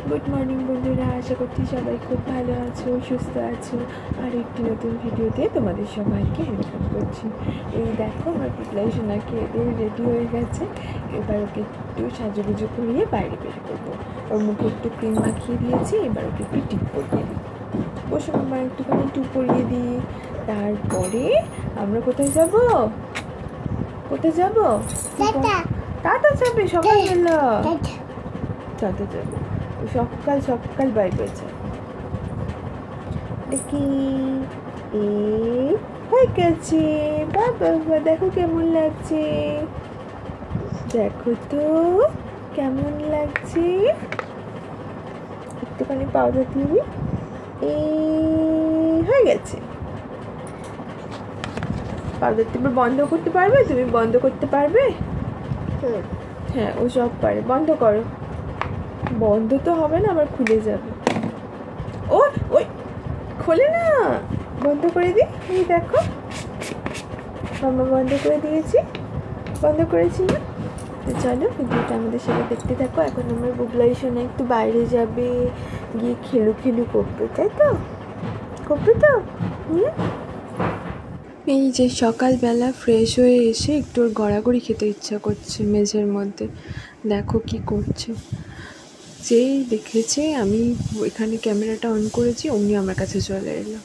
Good morning বন্ধুরা, আশা করছি সবাই খুব ভালো আছো, সুস্থ আছো। আর একটি নতুন ভিডিওতে তোমাদের সবাইকে ওয়েলকাম করছি। এই দেখো আমার পিপলাই সোনাকে এদের রেডি হয়ে গেছে। এবার ওকে একটু সাজুগুজু করিয়ে বাইরে বের করবো। ওর মুখে একটু ক্রিম মাখিয়ে দিয়েছি, এবার ওকে একটু টিপ করিয়ে দিই। বসে আমার একটুখানি টিপ করিয়ে দিই। তারপরে আমরা কোথায় যাব? কোথায় যাব? টাটা যাবে সকালবেলা, টাটা যাবে সকাল সকাল বাইরে যায়। দেখি হয়ে গেছে। বাবা দেখো কেমন লাগছে, দেখো তো কেমন লাগছে। একটুখানি পাউডার দিবি, হয়ে গেছে। পাউডার টিপে বন্ধ করতে পারবে? তুমি বন্ধ করতে পারবে? হ্যাঁ, ও সব পারে। বন্ধ করো। বন্ধ তো হবে না, আবার খুলে যাবে। ওই খোলে না, বন্ধ করে দিই। এই দেখো মামা বন্ধ করে দিয়েছি, বন্ধ করেছি না। তো চলো ভিডিওটা আমাদের সাথে দেখতে থাকো। এখন আমার বুবলাই সোনা একটু বাইরে যাবে, গিয়ে খেলু করবে, তাই তো? করবে তো? এই যে সকালবেলা ফ্রেশ হয়ে এসে একটু ওর গড়াগড়ি খেতে ইচ্ছা করছে মেঝের মধ্যে। দেখো কি করছে। যেই দেখেছে আমি এখানে ক্যামেরাটা অন করেছি, অমনি আমার কাছে চলে এলো।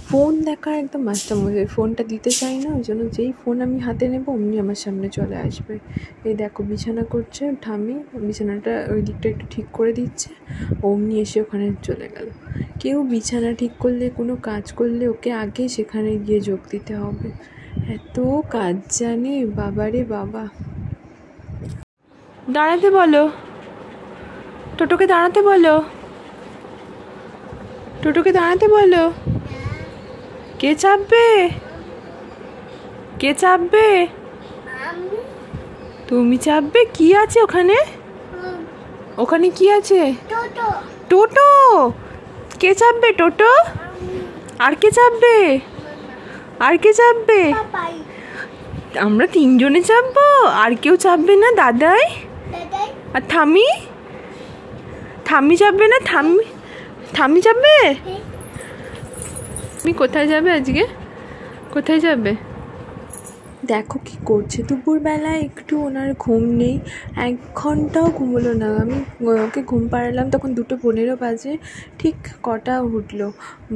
ফোন দেখার একদম মাস্টার মজা। ফোনটা দিতে চাই না, ওই জন্য যেই ফোন আমি হাতে নেব অমনি আমার সামনে চলে আসবে। এই দেখো বিছানা করছে ঠাম্মি, বিছানাটা ওই দিকটা একটু ঠিক করে দিচ্ছে, অমনি এসে ওখানে চলে গেল। কেউ বিছানা ঠিক করলে, কোনো কাজ করলে ওকে আগে সেখানে গিয়ে যোগ দিতে হবে। এত কাজ জানে, বাবারে বাবা। দাঁড়াতে বলো, টোটোকে দাঁড়াতে বলো, টোটোকে দাঁড়াতে বলো। কে চাপবে? কে চাপবে? তুমি চাপবে? কি আছে ওখানে? ওখানে কি আছে? টোটো। কে চাপবে? টোটো। আর কে চাপবে? আর কে চাপবে? আমরা তিনজনে চাপবো, আর কেউ চাপবে না? দাদাই আর থামি? থামি চাপবে না? থামি চাপবে? তুমি কোথায় যাবে আজকে? কোথায় যাবে? দেখো কি করছে। দুপুরবেলায় একটু ওনার ঘুম নেই, 1 ঘন্টাও ঘুমোলো না। আমি ওকে ঘুম পাড়ালাম তখন 2:15 বাজে। ঠিক কটা উঠলো?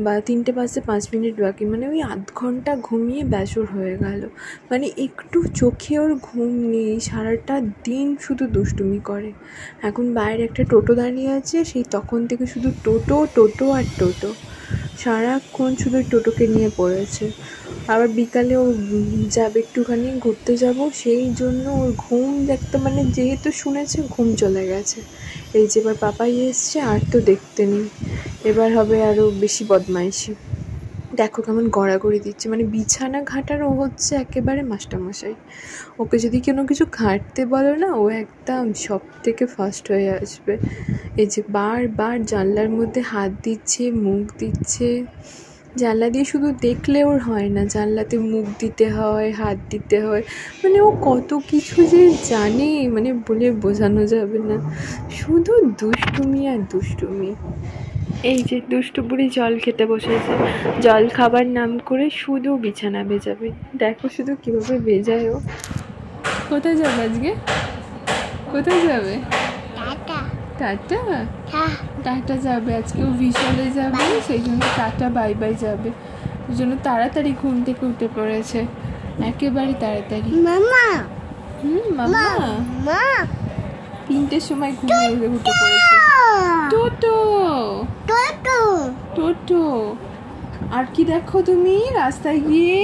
বা 3টে বাজতে 5 মিনিট বাকি, মানে ওই আধ ঘন্টা ঘুমিয়ে বেসুর হয়ে গেল। মানে একটু চোখে ওর ঘুম নেই, সারাটা দিন শুধু দুষ্টুমি করে। এখন বাইরে একটা টোটো দাঁড়িয়ে আছে, সেই তখন থেকে শুধু টোটো টোটো আর টোটো, সারাক্ষণ শুধু টোটোকে নিয়ে পড়েছে। আবার বিকালে ও যাবে একটুখানি ঘুরতে যাব, সেই জন্য ওর ঘুম দেখতে, মানে যেহেতু শুনেছে ঘুম চলে গেছে। এই যে এবার পাপাই এসছে, আর তো দেখতে নেই, এবার হবে আরও বেশি বদমাইশি। দেখো কেমন গড়াগড়ি দিচ্ছে, মানে বিছানা ঘাটারও হচ্ছে একেবারে মাস্টারমশাই। ওকে যদি কোনো কিছু ঘাঁটতে বলো না, ও একদম সব থেকে ফার্স্ট হয়ে আসবে। এই যে বারবার জানলার মধ্যে হাত দিচ্ছে, মুখ দিচ্ছে। জানলা দিয়ে শুধু দেখলে ওর হয় না, জানলাতে মুখ দিতে হয়, হাত দিতে হয়, মানে ও কত কিছু যে জানে, মানে বলে বোঝানো যাবে না। শুধু দুষ্টুমি আর দুষ্টুমি। এই যে দুষ্টু বুড়ি জল খেতে বসেছে, জল খাবার নাম করে শুধু বিছানা ভেজাবে। দেখো শুধু কীভাবে ভেজায় ও। কোথায় যাবে আজকে? কোথায় যাবে? টাটা। টাটা যাবে আজকে, ও বিশালে যাবে, সেই জন্য টাটা বাই বাই যাবে। ওই জন্য তাড়াতাড়ি ঘুম থেকে উঠে পড়েছে, একেবারে তাড়াতাড়ি। মামা। মামা 3টের সময় ঘুমিয়ে উঠে পড়েছে। টোটো টোটো টোটো। আর কি দেখো তুমি রাস্তায় গিয়ে?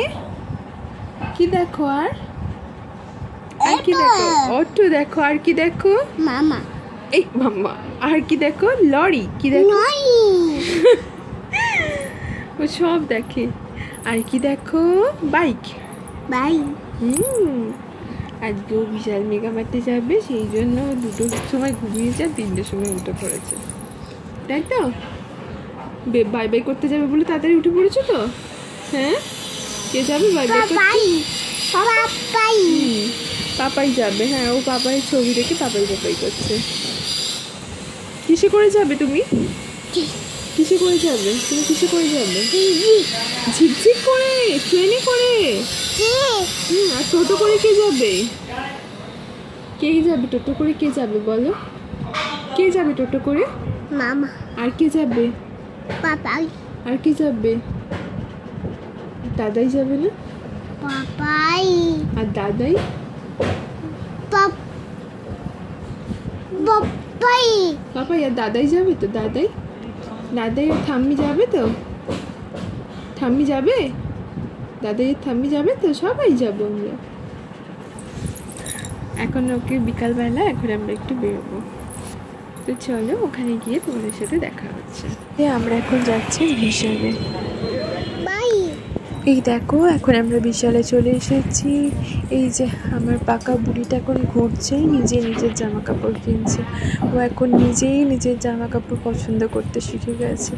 কি দেখো? আর কি দেখো? অটো দেখো। আর কি দেখো? মামা। এই মাম্মা। আর কি দেখো? লরি। কি দেখো? ও সব দেখে। আর কি দেখো? বাইক। আজকেও বিশাল মেগা মারতে যাবে, সেই জন্য 2টোর সময় ঘুমিয়েছে আর 3টের সময় উঠে পড়েছে, তাই তো? বাই বাই করতে যাবে বলে তাড়াতাড়ি উঠে পড়েছো তো? হ্যাঁ, কে যাবে বাই বাই করতে? পাপাই যাবে। হ্যাঁ, ও পাপাই ছবি দেখে পাপাই করছে। কিসে করে যাবে তুমি? কিসে করে যাবে তুমি? কিসে করে যাবে? ঝিকঝিক করে, ট্রেনে করে? আর টোটো করে কে যাবে? কে যাবে টোটো করে? কে যাবে বলো? কে যাবে টোটো করে? মামা। আর কে যাবে? পাপাই। আর কে যাবে? দাদাই যাবে না? পাপাই। আর দাদাই? পাপাই। পাপাই আর দাদাই যাবে তো? দাদাই দাদাই আর ঠাম্মি যাবে তো? ঠাম্মি যাবে? দাদাই আর ঠাম্মি যাবে তো? সবাই যাবো আমরা। এখন ওকে বিকালবেলা এখন আমরা একটু বেরোবো, তো চলো ওখানে গিয়ে তোমাদের সাথে দেখা হচ্ছে। আমরা এখন যাচ্ছি বিশালে। এই দেখো এখন আমরা বিশালে চলে এসেছি। এই যে আমার পাকা বুড়িটা এখন ঘুরছে, নিজের জামা কাপড় কিনছে। ও এখন নিজেই নিজের জামা কাপড় পছন্দ করতে শিখে গেছে,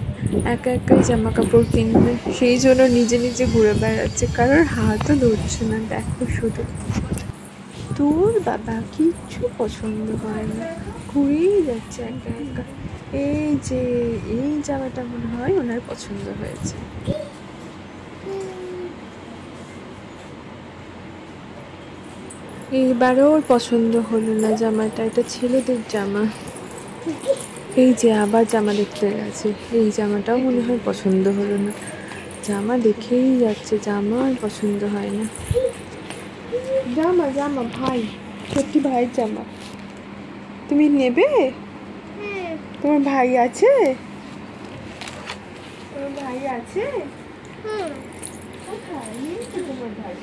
একা একাই জামা কাপড় কিনবে, সেই জন্য নিজে নিজে ঘুরে বেড়াচ্ছে, কারোর হাতও ধরছে না। দেখো শুধু, তোর বাবা কিচ্ছু পছন্দ হয় না, ঘুরেই যাচ্ছে একা একা। এই যে এই জামাটা মনে হয় ওনার পছন্দ হয়েছে। এইবারও ওর পছন্দ হলো না জামাটা, এটা ছেলেদের জামা। এই যে আবার জামা দেখতে গেছে, এই জামাটাও মনে হয় পছন্দ হলো না। জামা দেখেই যাচ্ছে, জামা আর পছন্দ হয় না। জামা জামা ভাই, সত্যি ভাইয়ের জামা তুমি নেবে? তোমার ভাই আছে? তোমার ভাই আছে? কোথায় তোমার ভাই?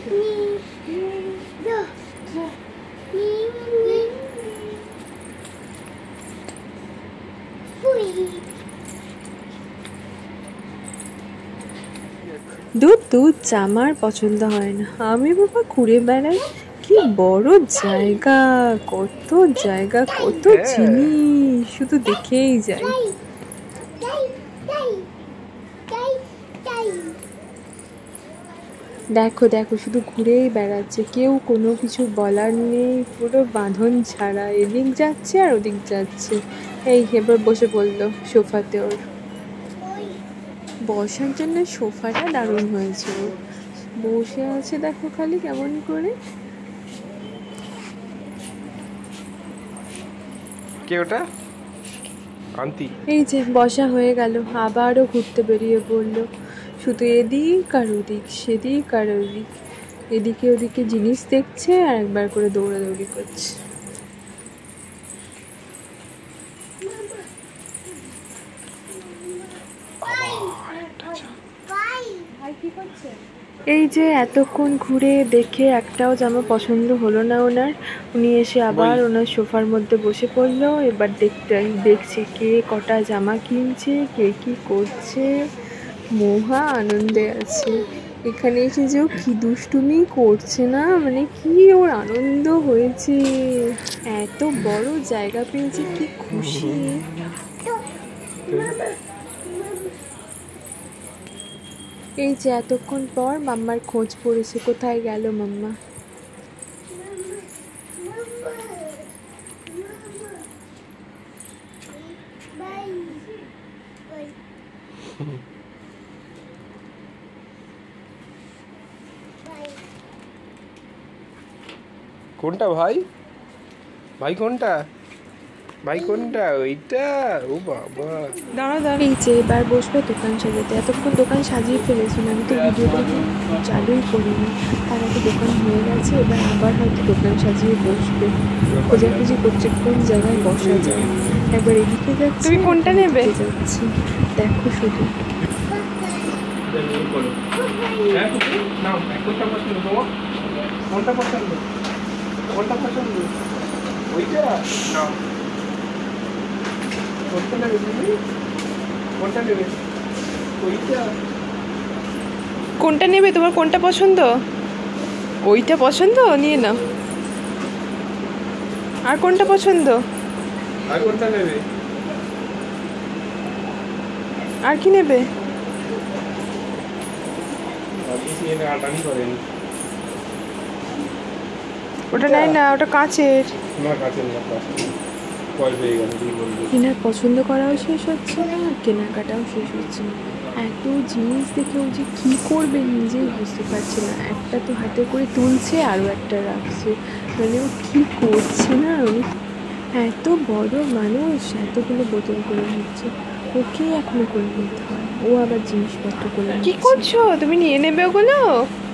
দুধ জামার পছন্দ হয় না। আমি বাবা ঘুরে বেড়াই, কি বড় জায়গা, কত জায়গা, কত জিনিস, শুধু দেখেই যাই। দেখো দেখো শুধু ঘুরেই বেড়াচ্ছে, কেউ কোনো কিছু বলার নেই, পুরো বাঁধন ছাড়া এদিক যাচ্ছে আর ওদিক যাচ্ছে। এই এবার বসে পড়লো সোফাতে, ওর বসার জন্য সোফাটা দারুণ হয়েছে। ও বসে আছে দেখো খালি কেমন করে। কে ওটা? আন্টি। এই যে বসা হয়ে গেল, আবারও ঘুরতে বেরিয়ে পড়লো, শুধু এদিক আর ওদিক, সেদিক আর ওদিক, এদিকে ওদিকে জিনিস দেখছে আর একবার করে দৌড়াদৌড়ি করছে। এই যে এতক্ষণ ঘুরে দেখে একটাও জামা পছন্দ হলো না ওনার, উনি এসে আবার ওনার সোফার মধ্যে বসে পড়লো। এবার দেখছে কে কটা জামা কিনছে, কে কি করছে, মহা আনন্দে আছে। এখানে এসে যে ও কি দুষ্টুমি করছে না, মানে কি ওর আনন্দ হয়েছে, এত বড় জায়গা পেয়েছে, কি খুশি। এই যে এতক্ষণ পর মাম্মার খোঁজ পড়েছে, কোথায় গেল মাম্মা। কোনটা ভাই? ভাই কোনটা? ভাই কোনটা? ওইটা? ও বাবা, দাঁড়া দাঁড়া। এই যে এবার বসবে দোকান সাজাতে, এতক্ষণ দোকান সাজিয়ে ফেলেছিল, আমি তো ভিডিওটা চালুই করিনি, তার আগে দোকান হয়ে গেছে। এবার আবার হয়তো দোকান সাজিয়ে বসবে, খোঁজাখুঁজি করছে কোন জায়গায় বসা যায়। একবার এদিকে যাচ্ছে, তুমি কোনটা নেবে? যাচ্ছি দেখো শুধু। কোনটা পছন্দ? কোনটা পছন্দ? ওইটা? কোনটা নেবে তুমি? কোনটা নেবে? ওইটা? কোনটা নেবে? তোমার কোনটা পছন্দ? ওইটা পছন্দ, নিয়ে নাও। আর কোনটা পছন্দ? আর কোনটা নেবে? আর কি নেবে? আটানি করেনি। ওটা নাই না, ওটা কাচের। না কাছে না, কাছে ভয় পেয়ে গেল তুই বলবি। কেনার পছন্দ করাও শেষ হচ্ছে না আর কেনাকাটাও শেষ হচ্ছে না। এত জিনিস দেখে ও যে কী করবে নিজেই বুঝতে পারছে না। একটা তো হাতে করে তুলছে আরও একটা রাখছে, মানে ও কী করছে না। ও এত বড় মানুষ, এতগুলো বোতল করে নিচ্ছে, ওকেই এখনো করে নিতে হয়, ও আবার জিনিসপত্র করে কি করছো তুমি? নিয়ে নেবে ওগুলো?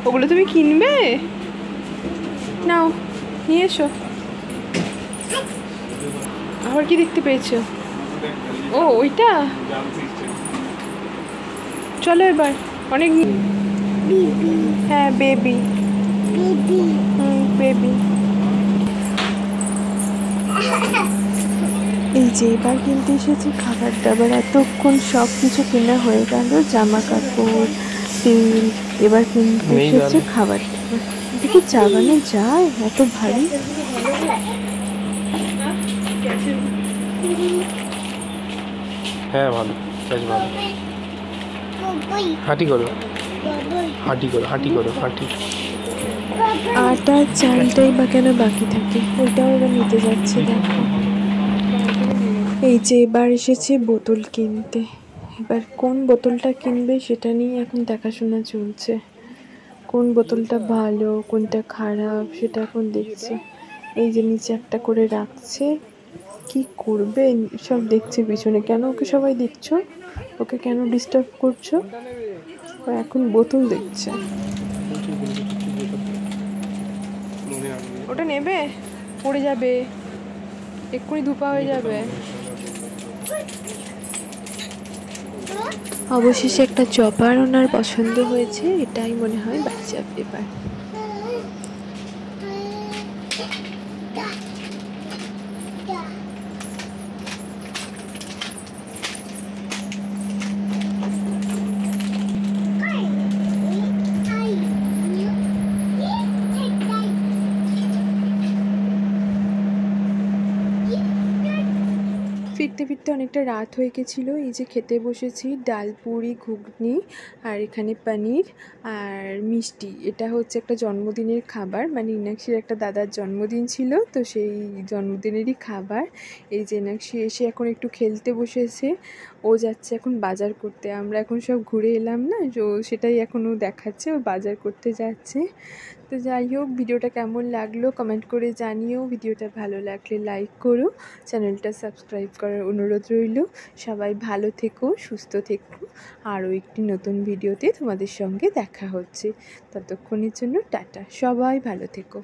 ওগুলো তুমি কিনবে? নাও নিয়ে এসো। আবার কি দেখতে পেয়েছো? ও ওইটা, চলো এবার অনেক। বিবি হ্যাঁ বেবি, বিবি বেবি। এই যে এবার কিনতে এসেছি খাবার দাবার, এতক্ষণ সব কিছু কেনা হয়ে গেল, জামা কাপড়, তেল। এবার কিনতে এসেছে খাবার দাবার। এদিকে চাগানো যায় এত ভারী? হ্যাঁ ভালো, বেশ ভালো। বাবাই হাঁটি করো, বাবাই হাঁটি করো, হাঁটি করো, হাঁটি। আটা চালটাই বা কেন বাকি থাকে, ওইটাও এবার নিতে যাচ্ছে। দেখো এই যে এবার এসেছে বোতল কিনতে। এবার কোন বোতলটা কিনবে সেটা নিয়ে এখন দেখাশোনা চলছে। কোন বোতলটা ভালো কোনটা খারাপ সেটা এখন দেখছে। এই যে নিচে একটা করে রাখছে, কি করবে সব দেখছে পিছনে। কেন ওকে সবাই দেখছো? ওকে কেন ডিস্টার্ব করছো? ও এখন বোতল দেখছে। ওটা নেবে? পড়ে যাবে, এক্ষুনি ধুপা হয়ে যাবে। অবশেষে একটা চপার ওনার পছন্দ হয়েছে, এটাই মনে হয় বাচ্চা এবার। ফিরতে ফিরতে অনেকটা রাত হয়ে গেছিলো। এই যে খেতে বসেছি, ডাল পুরি ঘুগনি আর এখানে পনির আর মিষ্টি। এটা হচ্ছে একটা জন্মদিনের খাবার, মানে ইনাক্ষীর একটা দাদার জন্মদিন ছিল, তো সেই জন্মদিনেরই খাবার। এই যে ইনাক্ষী এসে এখন একটু খেলতে বসেছে, ও যাচ্ছে এখন বাজার করতে। আমরা এখন সব ঘুরে এলাম না, তো সেটাই এখন ও দেখাচ্ছে, ও বাজার করতে যাচ্ছে। তো যাই হোক, ভিডিওটা কেমন লাগলো কমেন্ট করে জানিও। ভিডিওটা ভালো লাগলে লাইক করো, চ্যানেলটা সাবস্ক্রাইব করার অনুরোধ রইল। সবাই ভালো থেকো, সুস্থ থেকো। আরও একটি নতুন ভিডিওতে তোমাদের সঙ্গে দেখা হচ্ছে। ততক্ষণের জন্য টাটা, সবাই ভালো থেকো।